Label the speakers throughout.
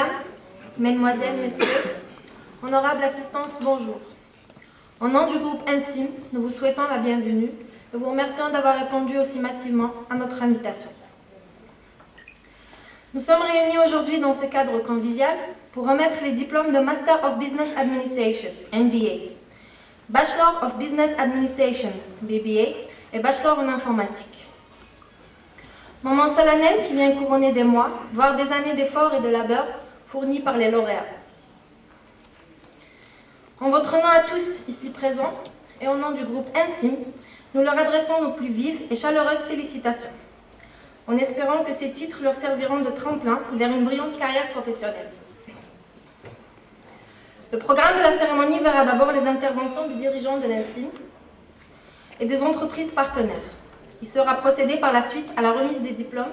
Speaker 1: Mesdames, Mesdemoiselles, Messieurs, honorable assistance, bonjour. Au nom du groupe INSIM, nous vous souhaitons la bienvenue et vous remercions d'avoir répondu aussi massivement à notre invitation. Nous sommes réunis aujourd'hui dans ce cadre convivial pour remettre les diplômes de Master of Business Administration, MBA, Bachelor of Business Administration, BBA, et Bachelor en informatique. Moment solennel qui vient couronner des mois, voire des années d'efforts et de labeur fournis par les lauréats. En votre nom à tous ici présents et au nom du groupe INSIM, nous leur adressons nos plus vives et chaleureuses félicitations, en espérant que ces titres leur serviront de tremplin vers une brillante carrière professionnelle. Le programme de la cérémonie verra d'abord les interventions des dirigeants de l'INSIM et des entreprises partenaires. Il sera procédé par la suite à la remise des diplômes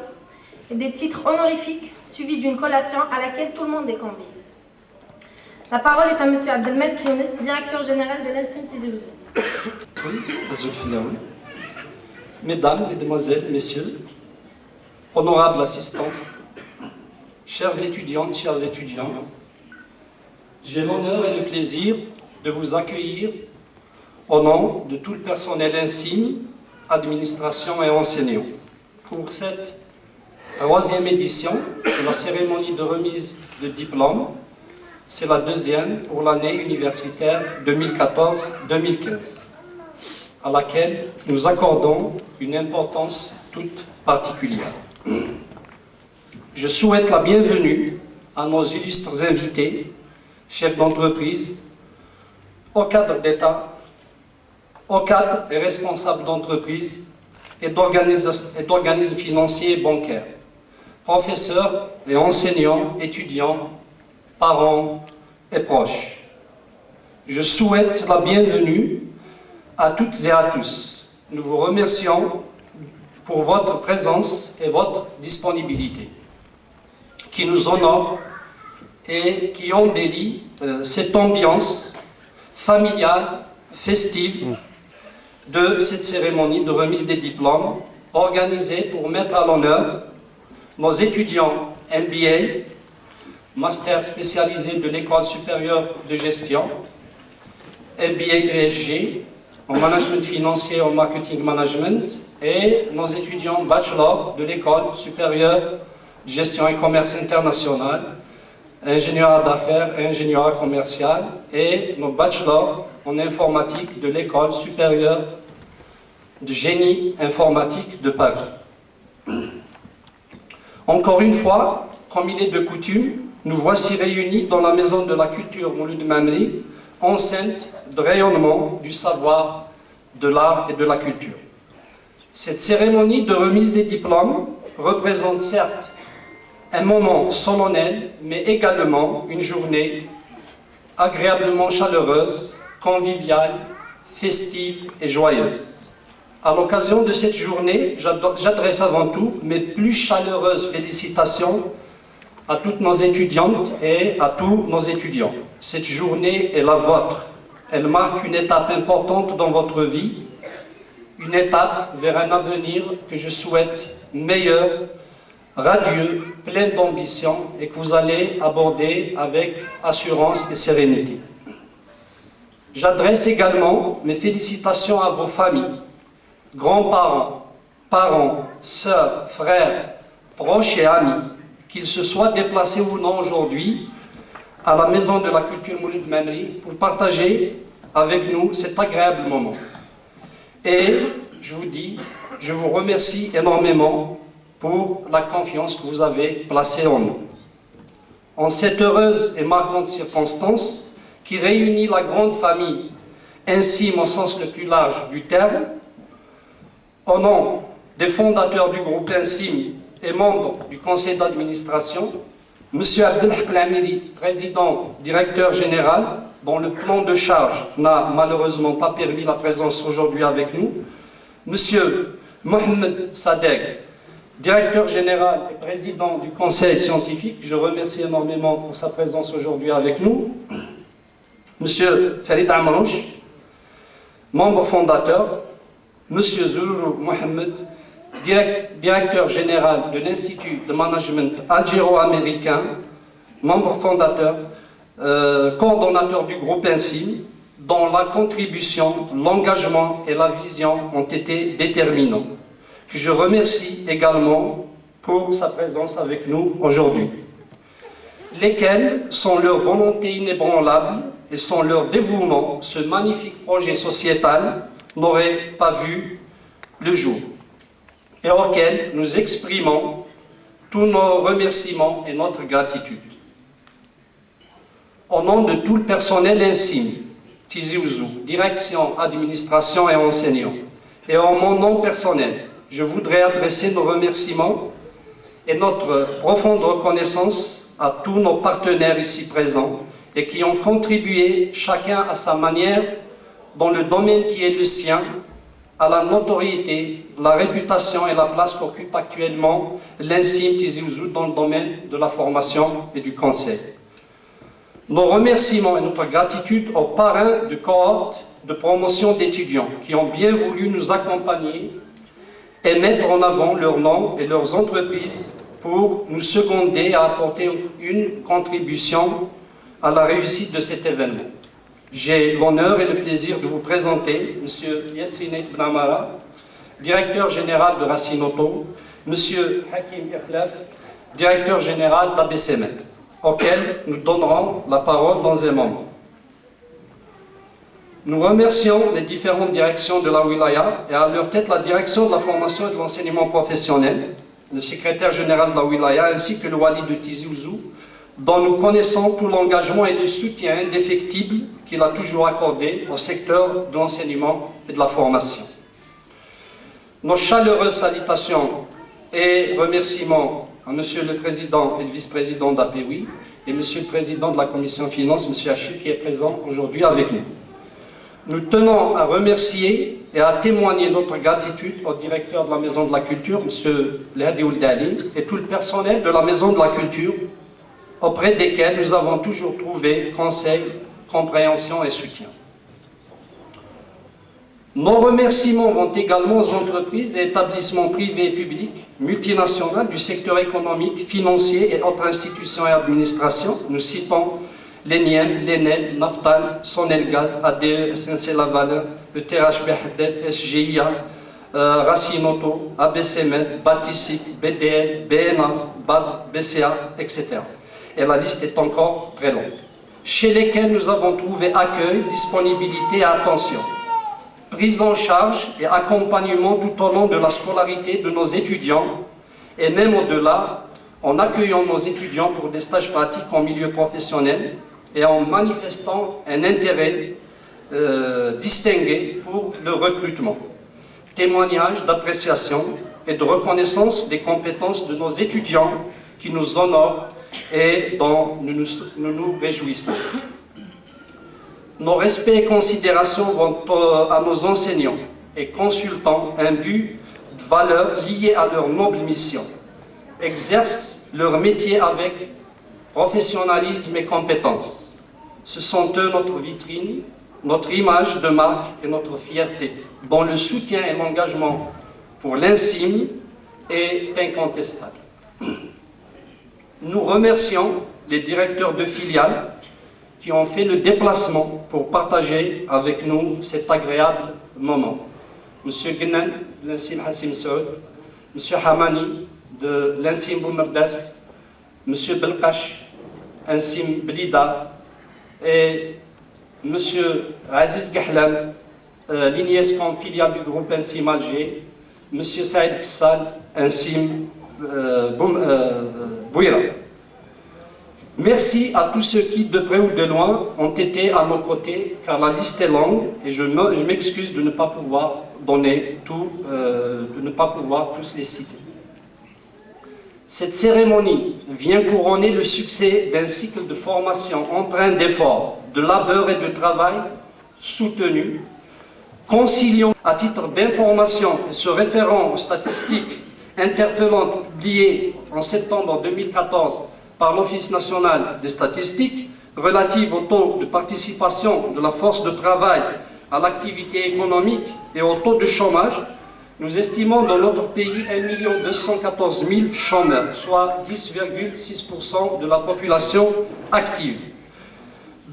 Speaker 1: et des titres honorifiques, suivis d'une collation à laquelle tout le monde est convié. La parole est à M. Abdelmelk Younes, directeur général de l'INSIM Tizi Ouzou.
Speaker 2: Mesdames, Mesdemoiselles, Messieurs, honorable assistance, chères étudiantes, chers étudiants, j'ai l'honneur et le plaisir de vous accueillir au nom de tout le personnel INSIM, administration et enseignants, pour cette 3e édition de la cérémonie de remise de diplôme. C'est la 2e pour l'année universitaire 2014-2015, à laquelle nous accordons une importance toute particulière. Je souhaite la bienvenue à nos illustres invités, chefs d'entreprise, aux cadres d'État, aux cadres et responsables d'entreprises et d'organismes financiers et bancaires, professeurs et enseignants, étudiants, parents et proches. Je souhaite la bienvenue à toutes et à tous. Nous vous remercions pour votre présence et votre disponibilité, qui nous honore et qui embellit cette ambiance familiale, festive de cette cérémonie de remise des diplômes organisée pour mettre à l'honneur nos étudiants MBA, master spécialisé de l'École supérieure de gestion, MBA ESG, en management financier et en marketing management, et nos étudiants bachelor de l'École supérieure de gestion et commerce international, ingénieur d'affaires et ingénieur commercial, et nos bachelors en informatique de l'École supérieure de génie informatique de Paris. Encore une fois, comme il est de coutume, nous voici réunis dans la maison de la culture Mouloud Mamri, enceinte de rayonnement du savoir, de l'art et de la culture. Cette cérémonie de remise des diplômes représente certes un moment solennel, mais également une journée agréablement chaleureuse, conviviale, festive et joyeuse. À l'occasion de cette journée, j'adresse avant tout mes plus chaleureuses félicitations à toutes nos étudiantes et à tous nos étudiants. Cette journée est la vôtre. Elle marque une étape importante dans votre vie, une étape vers un avenir que je souhaite meilleur, radieux, plein d'ambition et que vous allez aborder avec assurance et sérénité. J'adresse également mes félicitations à vos familles, grands-parents, parents, sœurs, frères, proches et amis, qu'ils se soient déplacés ou non aujourd'hui à la Maison de la Culture Mouloud Mamri pour partager avec nous cet agréable moment. Et je vous dis, je vous remercie énormément pour la confiance que vous avez placée en nous. En cette heureuse et marquante circonstance qui réunit la grande famille, INSIM au sens le plus large du terme, au nom des fondateurs du groupe INSIM et membre du conseil d'administration, M. Abdelhak Lamiri, président, directeur général, dont le plan de charge n'a malheureusement pas permis la présence aujourd'hui avec nous, M. Mohamed Sadegh, directeur général et président du conseil scientifique, je remercie énormément pour sa présence aujourd'hui avec nous, M. Farid Amrouch, membre fondateur, M. Zourour Mohamed, directeur général de l'Institut de management algéro-américain, membre fondateur, coordonnateur du groupe Insigne, dont la contribution, l'engagement et la vision ont été déterminants, que je remercie également pour sa présence avec nous aujourd'hui, lesquels, sans leur volonté inébranlable et sans leur dévouement, ce magnifique projet sociétal n'aurait pas vu le jour, et auxquels nous exprimons tous nos remerciements et notre gratitude. Au nom de tout le personnel Insigne, Tizi Ouzou, direction, administration et enseignants, et en mon nom personnel, je voudrais adresser nos remerciements et notre profonde reconnaissance à tous nos partenaires ici présents et qui ont contribué chacun à sa manière dans le domaine qui est le sien à la notoriété, la réputation et la place qu'occupe actuellement l'Insigne Tizi Ouzou dans le domaine de la formation et du conseil. Nos remerciements et notre gratitude aux parrains de cohorte de promotion d'étudiants qui ont bien voulu nous accompagner et mettre en avant leurs noms et leurs entreprises pour nous seconder et apporter une contribution à la réussite de cet événement. J'ai l'honneur et le plaisir de vous présenter M. Yassine Bnamara, directeur général de Racine Auto, M. Hakim Ikhlaf, directeur général d'ABCMED, auquel nous donnerons la parole dans un moment. Nous remercions les différentes directions de la Wilaya et à leur tête la direction de la formation et de l'enseignement professionnel, le secrétaire général de la Wilaya ainsi que le Wali de Tizi Ouzou, dont nous connaissons tout l'engagement et le soutien indéfectible qu'il a toujours accordé au secteur de l'enseignement et de la formation. Nos chaleureuses salutations et remerciements à Monsieur le Président et le Vice-président d'APEWI et Monsieur le Président de la Commission Finance, Monsieur Achille, qui est présent aujourd'hui avec nous. Nous tenons à remercier et à témoigner notre gratitude au directeur de la Maison de la Culture, M. Lhadi Ouldali, et tout le personnel de la Maison de la Culture, auprès desquels nous avons toujours trouvé conseil, compréhension et soutien. Nos remerciements vont également aux entreprises et établissements privés et publics, multinationaux du secteur économique, financier et autres institutions et administrations. Nous citons l'ENIEM, l'ENEL, Naftal, Sonelgaz, ADE, SNC-Lavalin, ETH BHD, SGIA, Racine Auto, ABCMED, Batisic, BDL, BNA, BAD, BCA, etc. Et la liste est encore très longue. Chez lesquels nous avons trouvé accueil, disponibilité et attention, prise en charge et accompagnement tout au long de la scolarité de nos étudiants et même au-delà, en accueillant nos étudiants pour des stages pratiques en milieu professionnel et en manifestant un intérêt distingué pour le recrutement. Témoignage d'appréciation et de reconnaissance des compétences de nos étudiants qui nous honorent et dont nous nous réjouissons. Nos respects et considérations vont à nos enseignants et consultants un but de valeur lié à leur noble mission. Exercent leur métier avec professionnalisme et compétence. Ce sont eux notre vitrine, notre image de marque et notre fierté, dont le soutien et l'engagement pour l'Insigne est incontestable. Nous remercions les directeurs de filiales qui ont fait le déplacement pour partager avec nous cet agréable moment. Monsieur Guinan, de l'Insigne Hassim Saoud, Monsieur Hamani, de l'Insigne Boumerdas, Monsieur Belkash, Insigne Blida, et Monsieur Aziz Gahlam, l'INIESCOM filiale du groupe Insigne Alger, Monsieur Saïd Kissal, Insigne Bouira. Merci à tous ceux qui, de près ou de loin, ont été à nos côtés, car la liste est longue et je m'excuse de ne pas pouvoir donner tout, de ne pas pouvoir tous les citer. Cette cérémonie vient couronner le succès d'un cycle de formation empreint d'efforts, de labeur et de travail soutenu, conciliant à titre d'information et se référant aux statistiques interpellantes publiées en septembre 2014 par l'Office national des statistiques relatives au taux de participation de la force de travail à l'activité économique et au taux de chômage, Nous estimons dans notre pays 1 214 000 chômeurs, soit 10,6% de la population active,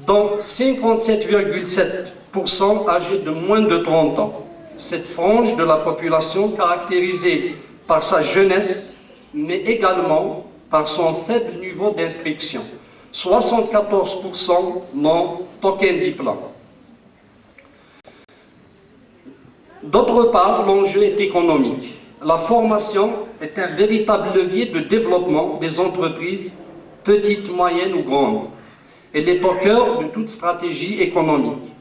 Speaker 2: dont 57,7% âgés de moins de 30 ans. Cette frange de la population caractérisée par sa jeunesse, mais également par son faible niveau d'instruction. 74% n'ont aucun diplôme. D'autre part, l'enjeu est économique. La formation est un véritable levier de développement des entreprises, petites, moyennes ou grandes. Elle est au cœur de toute stratégie économique.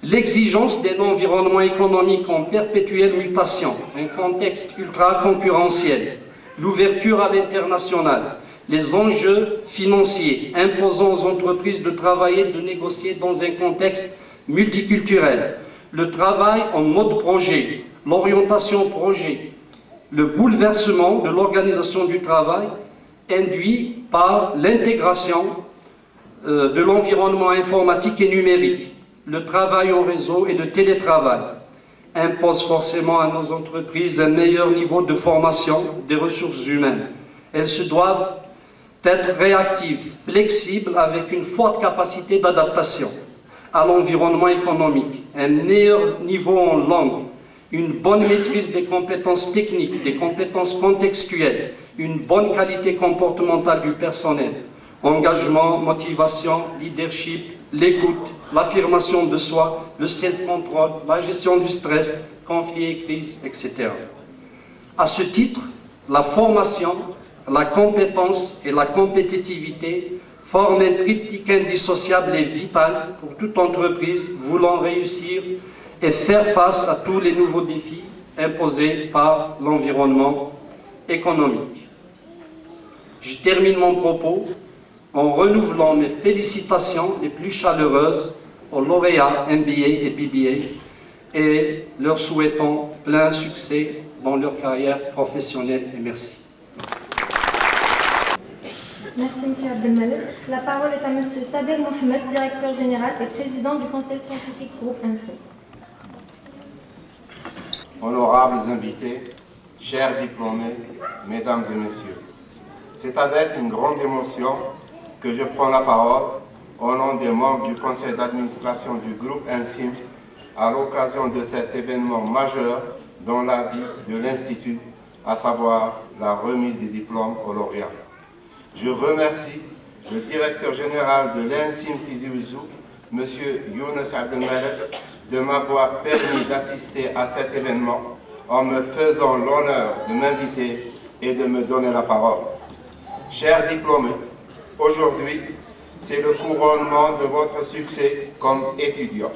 Speaker 2: L'exigence d'un environnement économique en perpétuelle mutation, un contexte ultra-concurrentiel, l'ouverture à l'international, les enjeux financiers imposant aux entreprises de travailler et de négocier dans un contexte multiculturel, le travail en mode projet, l'orientation projet, le bouleversement de l'organisation du travail induit par l'intégration de l'environnement informatique et numérique, le travail au réseau et le télétravail imposent forcément à nos entreprises un meilleur niveau de formation des ressources humaines. Elles se doivent être réactives, flexibles, avec une forte capacité d'adaptation à l'environnement économique, un meilleur niveau en langue, une bonne maîtrise des compétences techniques, des compétences contextuelles, une bonne qualité comportementale du personnel, engagement, motivation, leadership, l'écoute, l'affirmation de soi, le self-control, la gestion du stress, conflits et crises, etc. À ce titre, la formation, la compétence et la compétitivité forment un triptyque indissociable et vital pour toute entreprise voulant réussir et faire face à tous les nouveaux défis imposés par l'environnement économique. Je termine mon propos en renouvelant mes félicitations les plus chaleureuses aux lauréats MBA et BBA et leur souhaitant plein succès dans leur carrière professionnelle. Et merci.
Speaker 1: Merci M. Abdelmalek. La parole est à M. Sadegh Mohamed, directeur général et président du conseil scientifique groupe INSIM.
Speaker 3: Honorables invités, chers diplômés, mesdames et messieurs, c'est avec une grande émotion que je prends la parole au nom des membres du conseil d'administration du groupe INSIM à l'occasion de cet événement majeur dans la vie de l'Institut, à savoir la remise des diplômes aux lauréats. Je remercie le directeur général de l'INSIM Tizi Ouzou, M. Younes Abdelmalek, de m'avoir permis d'assister à cet événement en me faisant l'honneur de m'inviter et de me donner la parole. Chers diplômés, aujourd'hui, c'est le couronnement de votre succès comme étudiant.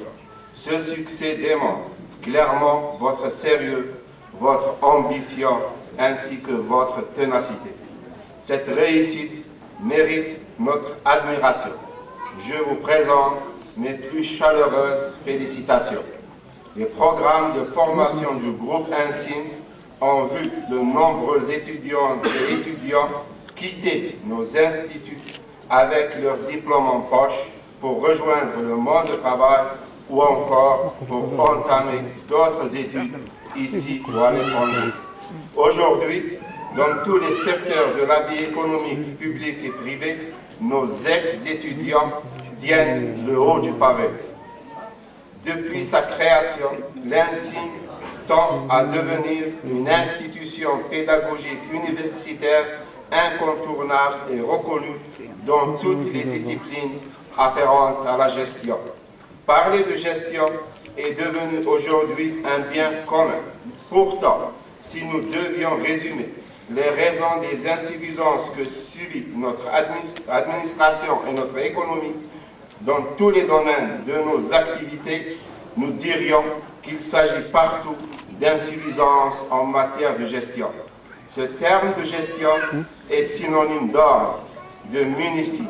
Speaker 3: Ce succès démontre clairement votre sérieux, votre ambition ainsi que votre ténacité. Cette réussite mérite notre admiration. Je vous présente mes plus chaleureuses félicitations. Les programmes de formation du groupe INSIM ont vu de nombreux étudiantes et étudiants quitter nos instituts avec leur diplôme en poche pour rejoindre le monde du travail ou encore pour entamer d'autres études ici ou à l'étranger. Aujourd'hui, dans tous les secteurs de la vie économique, publique et privée, nos ex-étudiants tiennent le haut du pavé. Depuis sa création, l'INSIM tend à devenir une institution pédagogique universitaire incontournable et reconnue dans toutes les disciplines afférentes à la gestion. Parler de gestion est devenu aujourd'hui un bien commun. Pourtant, si nous devions résumer les raisons des insuffisances que subit notre administration et notre économie dans tous les domaines de nos activités, nous dirions qu'il s'agit partout d'insuffisance en matière de gestion. Ce terme de gestion est synonyme d'ordre, de munition,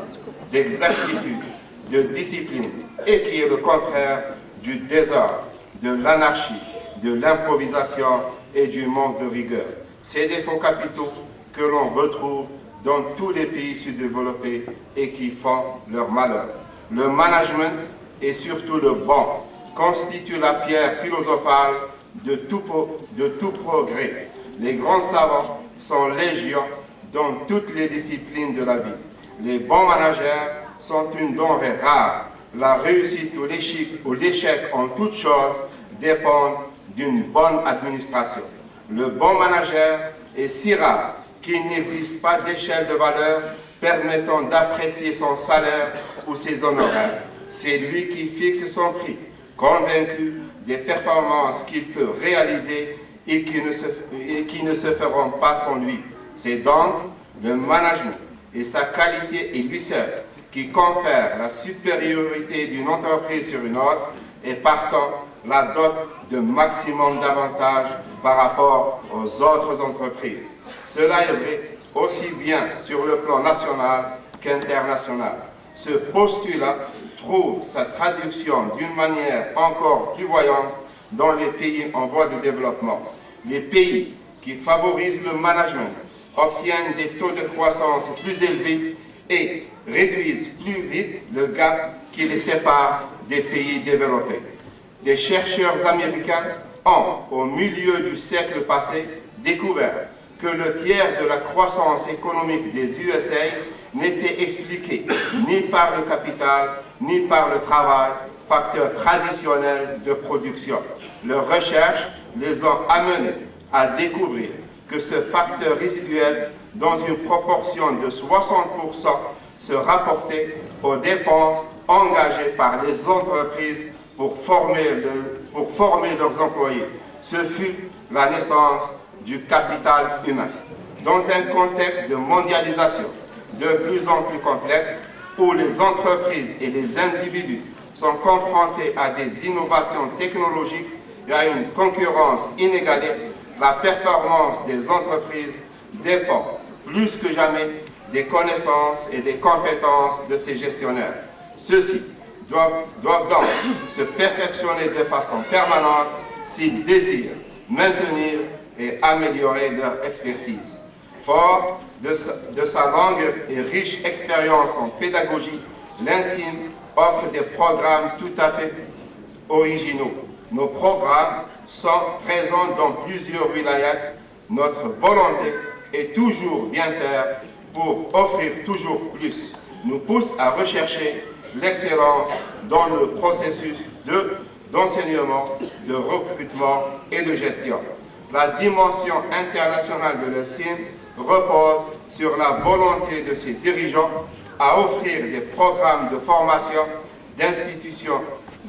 Speaker 3: d'exactitude, de discipline, et qui est le contraire du désordre, de l'anarchie, de l'improvisation et du manque de rigueur. Ces défauts capitaux que l'on retrouve dans tous les pays sous-développés et qui font leur malheur. Le management et surtout le bon constituent la pierre philosophale de tout progrès. Les grands savants sont légion dans toutes les disciplines de la vie. Les bons managers sont une denrée rare. La réussite ou l'échec en toutes choses dépendent d'une bonne administration. Le bon manager est si rare qu'il n'existe pas d'échelle de valeur permettant d'apprécier son salaire ou ses honoraires. C'est lui qui fixe son prix, convaincu des performances qu'il peut réaliser et qui ne se feront pas sans lui. C'est donc le management et sa qualité et lui seul qui confère la supériorité d'une entreprise sur une autre et partant la dote de maximum d'avantages par rapport aux autres entreprises. Cela est vrai aussi bien sur le plan national qu'international. Ce postulat trouve sa traduction d'une manière encore plus voyante dans les pays en voie de développement. Les pays qui favorisent le management obtiennent des taux de croissance plus élevés et réduisent plus vite le gap qui les sépare des pays développés. Des chercheurs américains ont, au milieu du siècle passé, découvert que le tiers de la croissance économique des USA n'était expliqué ni par le capital, ni par le travail, facteur traditionnel de production. Leurs recherches les ont amenés à découvrir que ce facteur résiduel, dans une proportion de 60%, se rapportait aux dépenses engagées par les entreprises pour former leurs employés. Ce fut la naissance du capital humain. Dans un contexte de mondialisation de plus en plus complexe, où les entreprises et les individus sont confrontés à des innovations technologiques et à une concurrence inégalée, la performance des entreprises dépend plus que jamais des connaissances et des compétences de ces gestionnaires. Ceux-ci doivent donc se perfectionner de façon permanente s'ils désirent maintenir et améliorer leur expertise. Fort de sa longue et riche expérience en pédagogie, l'INSIM offre des programmes tout à fait originaux. Nos programmes sont présents dans plusieurs wilayas. Notre volonté est toujours bien faire pour offrir toujours plus. Nous pousse à rechercher l'excellence dans le processus d'enseignement, de recrutement et de gestion. La dimension internationale de l'INSIM repose sur la volonté de ses dirigeants à offrir des programmes de formation d'institutions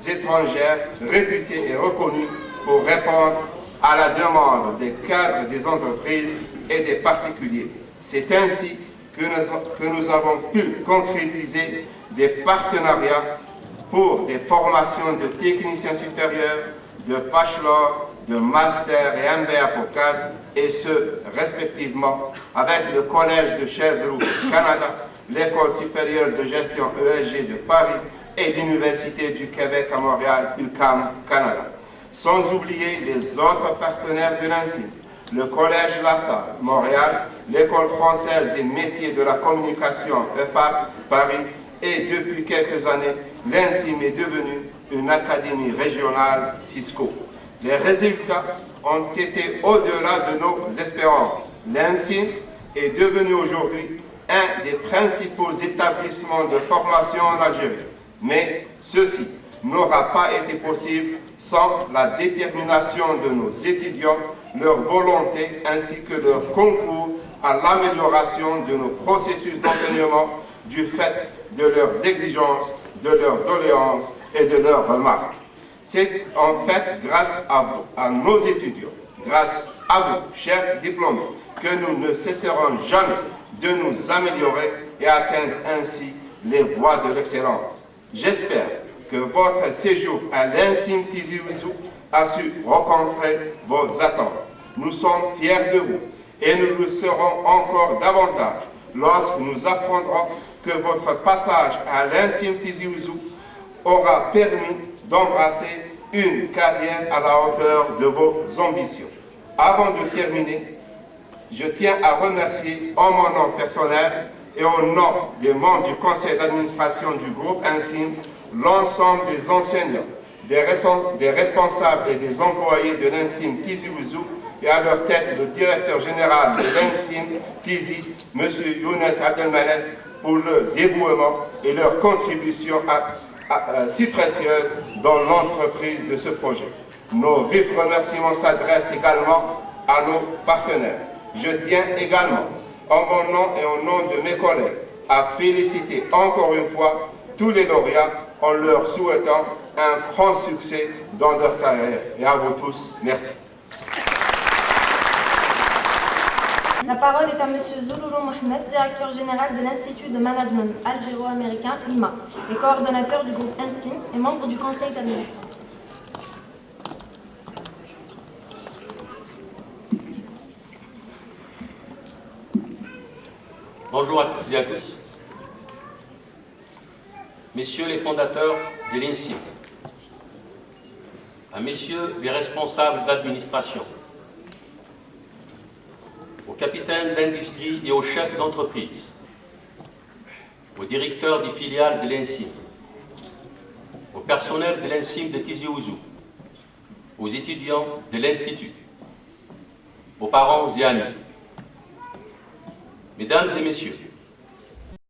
Speaker 3: étrangères réputées et reconnues pour répondre à la demande des cadres des entreprises et des particuliers. C'est ainsi que nous avons pu concrétiser des partenariats pour des formations de techniciens supérieurs, de bachelor, de master et MBA pour cadres, et ce, respectivement, avec le Collège de Sherbrooke, Canada, l'École supérieure de gestion ESG de Paris et l'Université du Québec à Montréal, UQAM, Canada. Sans oublier les autres partenaires de l'INSIM, le Collège La Salle, Montréal, l'École française des métiers de la communication, EFAP, Paris, et depuis quelques années, l'INSIM est devenue une académie régionale Cisco. Les résultats ont été au-delà de nos espérances. L'INSIM est devenu aujourd'hui un des principaux établissements de formation en Algérie. Mais ceci n'aura pas été possible sans la détermination de nos étudiants, leur volonté ainsi que leur concours à l'amélioration de nos processus d'enseignement du fait de leurs exigences, de leurs doléances et de leurs remarques. C'est en fait grâce à nos étudiants, grâce à vous, chers diplômés, que nous ne cesserons jamais de nous améliorer et atteindre ainsi les voies de l'excellence. J'espère que votre séjour à l'INSIM Tizi Ouzou a su rencontrer vos attentes. Nous sommes fiers de vous et nous le serons encore davantage lorsque nous apprendrons que votre passage à l'INSIM Tizi Ouzou aura permis d'embrasser une carrière à la hauteur de vos ambitions. Avant de terminer, je tiens à remercier en mon nom personnel et au nom des membres du conseil d'administration du groupe INSIM l'ensemble des enseignants, des responsables et des employés de l'INSIM Tizi Ouzou et à leur tête le directeur général de l'INSIM Tizi, M. Younes Abdelmalek, pour leur dévouement et leur contribution si précieuse dans l'entreprise de ce projet. Nos vifs remerciements s'adressent également à nos partenaires. Je tiens également, en mon nom et au nom de mes collègues, à féliciter encore une fois tous les lauréats en leur souhaitant un franc succès dans leur carrière. Et à vous tous, merci.
Speaker 1: La parole est à M. Zouloulou Mohamed, directeur général de l'Institut de Management Algéro-Américain, IMA, et coordonnateur du groupe INSIM et membre du conseil d'administration.
Speaker 4: Bonjour à toutes et à tous. Messieurs les fondateurs de l'INSIM, à messieurs les responsables d'administration, aux capitaines d'industrie et aux chefs d'entreprise, aux directeurs des filiales de l'INSIM, au personnel de l'INSIM de Tizi Ouzou, aux étudiants de l'Institut, aux parents et amis, mesdames et messieurs,